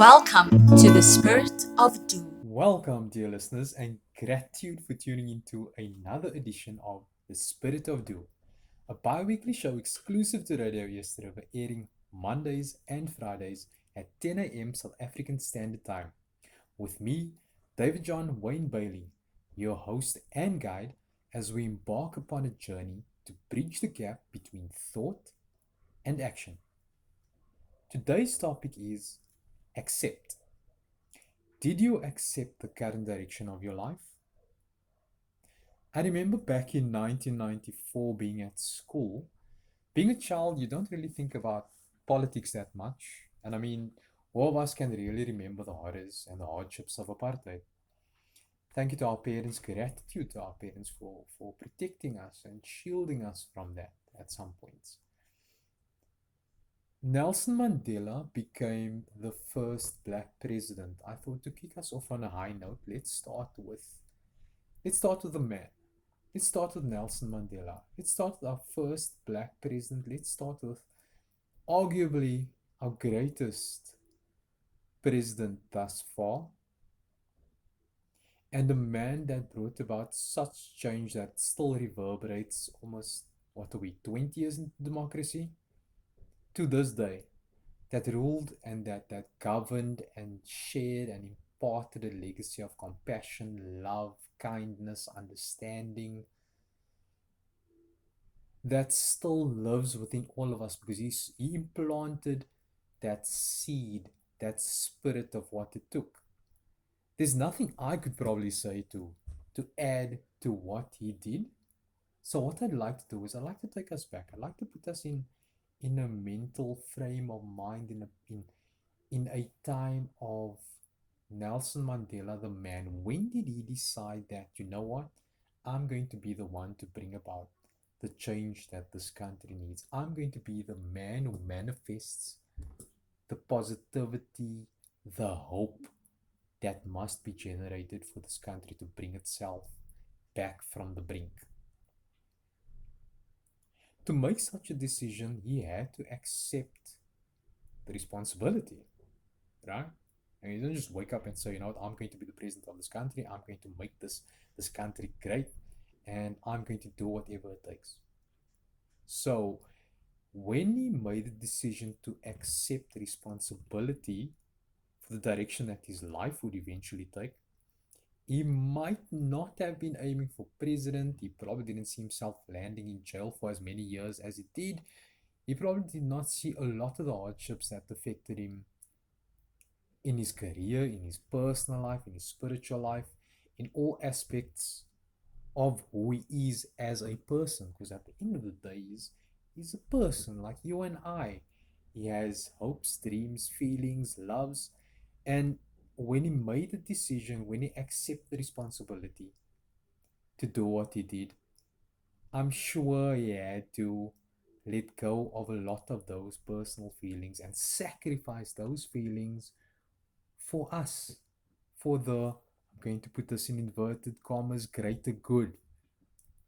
Welcome to the Spirit of Doom. Welcome, dear listeners, and gratitude for tuning into another edition of The Spirit of Do, a bi-weekly show exclusive to Radio Yesterday, airing Mondays and Fridays at 10 a.m. South African Standard Time. With me, David John Wayne Bailey, your host and guide, as we embark upon a journey to bridge the gap between thought and action. Today's topic is accept. Did you accept the current direction of your life? I remember back in 1994 being at school. Being a child, you don't really think about politics that much. And I mean, all of us can really remember the horrors and the hardships of apartheid. Thank you to our parents, gratitude to our parents for protecting us and shielding us from that at some points. Nelson Mandela became the first black president. I thought to kick us off on a high note, let's start with the man. Let's start with Nelson Mandela. Let's start with our first black president. Let's start with arguably our greatest president thus far, and a man that brought about such change that still reverberates almost, what are we, 20 years into democracy? To this day, that ruled and that governed and shared and imparted a legacy of compassion, love, kindness, understanding, that still lives within all of us because he implanted that seed, that spirit of what it took. There's nothing I could probably say to add to what he did. So what I'd like to do is I'd like to take us back. I'd like to put us in a mental frame of mind, in a time of Nelson Mandela, the man. When did he decide that, you know what, I'm going to be the one to bring about the change that this country needs? I'm going to be the man who manifests the positivity, the hope that must be generated for this country to bring itself back from the brink. To make such a decision, he had to accept the responsibility, right? And you don't just wake up and say, you know what, I'm going to be the president of this country, I'm going to make this country great, and I'm going to do whatever it takes. So when he made the decision to accept responsibility for the direction that his life would eventually take, he might not have been aiming for president. He probably didn't see himself landing in jail for as many years as he did. He probably did not see a lot of the hardships that affected him in his career, in his personal life, in his spiritual life, in all aspects of who he is as a person. Because at the end of the day, he's a person like you and I. He has hopes, dreams, feelings, loves. And when he made a decision, when he accepted the responsibility to do what he did, I'm sure he had to let go of a lot of those personal feelings and sacrifice those feelings for us, for I'm going to put this in inverted commas, greater good,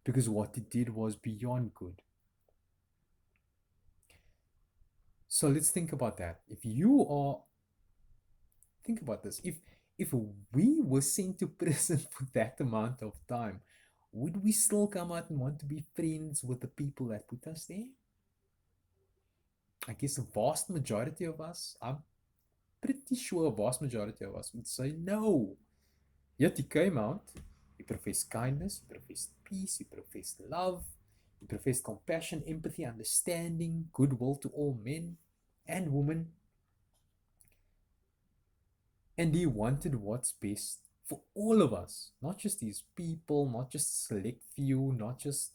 because what he did was beyond good. So let's think about that. Think about this. If we were sent to prison for that amount of time, would we still come out and want to be friends with the people that put us there? I guess a vast majority of us, I'm pretty sure a vast majority of us would say no. Yet he came out, he professed kindness, he professed peace, he professed love, he professed compassion, empathy, understanding, goodwill to all men and women. And he wanted what's best for all of us, not just these people, not just a select few, not just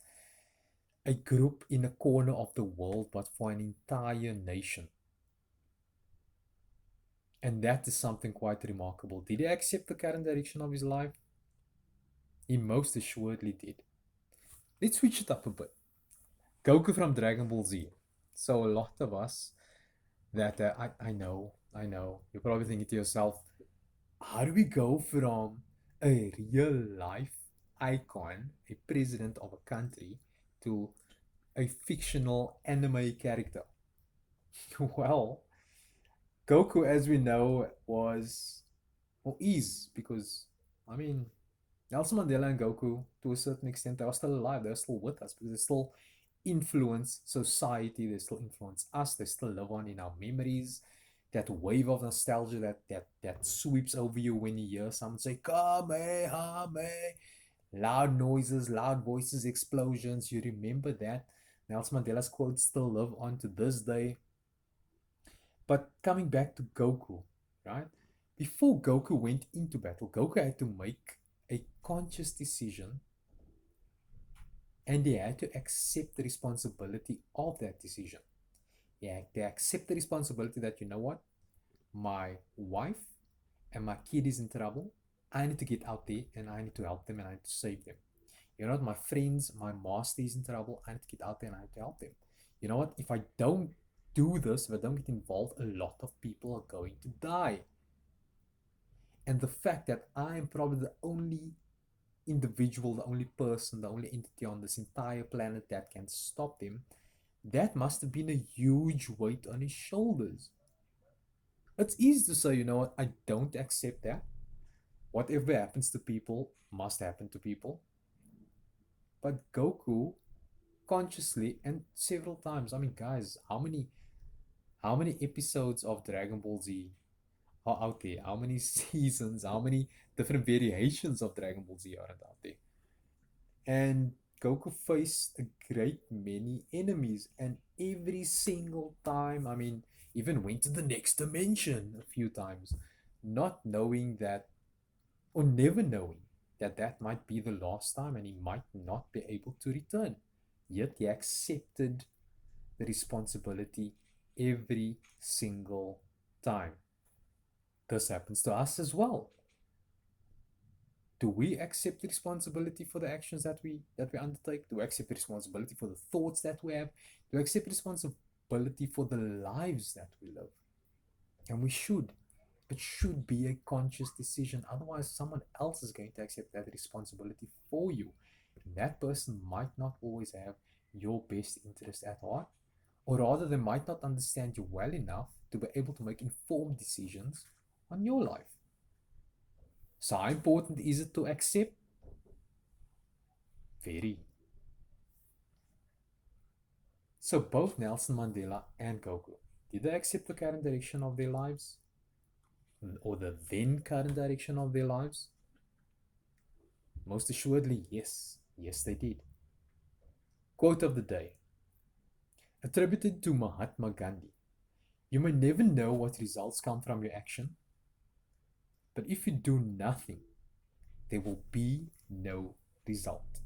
a group in a corner of the world, but for an entire nation. And that is something quite remarkable. Did he accept the current direction of his life? He most assuredly did. Let's switch it up a bit. Goku from Dragon Ball Z. So a lot of us that I know, you're probably thinking to yourself, how do we go from a real life icon, a president of a country, to a fictional anime character? Well, Goku, as we know, was or is because I mean Nelson Mandela and Goku, to a certain extent, they are still alive. They're still with us because they still influence society. They still influence us. They still live on in our memories. That wave of nostalgia that sweeps over you when you hear someone say "Kamehameha," loud noises, loud voices, explosions. You remember that. Nelson Mandela's quotes still live on to this day. But coming back to Goku, right? Before Goku went into battle, Goku had to make a conscious decision and he had to accept the responsibility of that decision. He had to accept the responsibility that, you know what, my wife and my kid is in trouble. I need to get out there and I need to help them and I need to save them. You know what, my friends, my master is in trouble. I need to get out there and I need to help them. You know what, if I don't do this, if I don't get involved, a lot of people are going to die. And the fact that I am probably the only individual, the only person, the only entity on this entire planet that can stop him, that must have been a huge weight on his shoulders. It's easy to say, you know what, I don't accept that. Whatever happens to people must happen to people. But Goku consciously and several times, I mean guys, how many episodes of Dragon Ball Z are out there? How many seasons, how many different variations of Dragon Ball Z are out there? And Goku faced a great many enemies, and every single time, I mean, even went to the next dimension a few times, not knowing that, or never knowing that that might be the last time and he might not be able to return. Yet he accepted the responsibility every single time. This happens to us as well. Do we accept the responsibility for the actions that we undertake? Do we accept the responsibility for the thoughts that we have? Do we accept responsibility for the lives that we live? And we should. It should be a conscious decision. Otherwise, someone else is going to accept that responsibility for you. And that person might not always have your best interest at heart, or rather, they might not understand you well enough to be able to make informed decisions on your life. So, how important is it to accept? Very. So both Nelson Mandela and Goku, did they accept the current direction of their lives? Or the then current direction of their lives? Most assuredly, yes. Yes, they did. Quote of the day, attributed to Mahatma Gandhi. You may never know what results come from your action, but if you do nothing, there will be no result.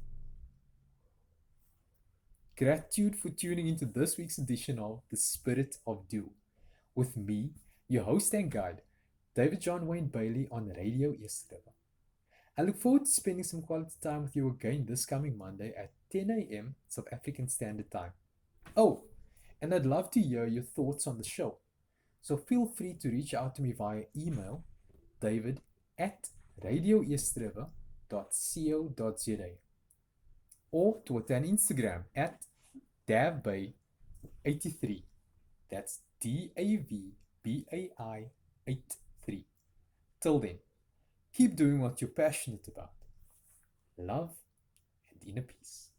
Gratitude for tuning into this week's edition of The Spirit of Do with me, your host and guide, David John Wayne Bailey on Radio Yesterday. I look forward to spending some quality time with you again this coming Monday at 10 a.m. South African Standard Time. Oh, and I'd love to hear your thoughts on the show. So feel free to reach out to me via email, david at radioestreva.co.za, or Twitter and Instagram at davbay83. That's DAVBAI 83. Till then, keep doing what you're passionate about. Love and inner peace.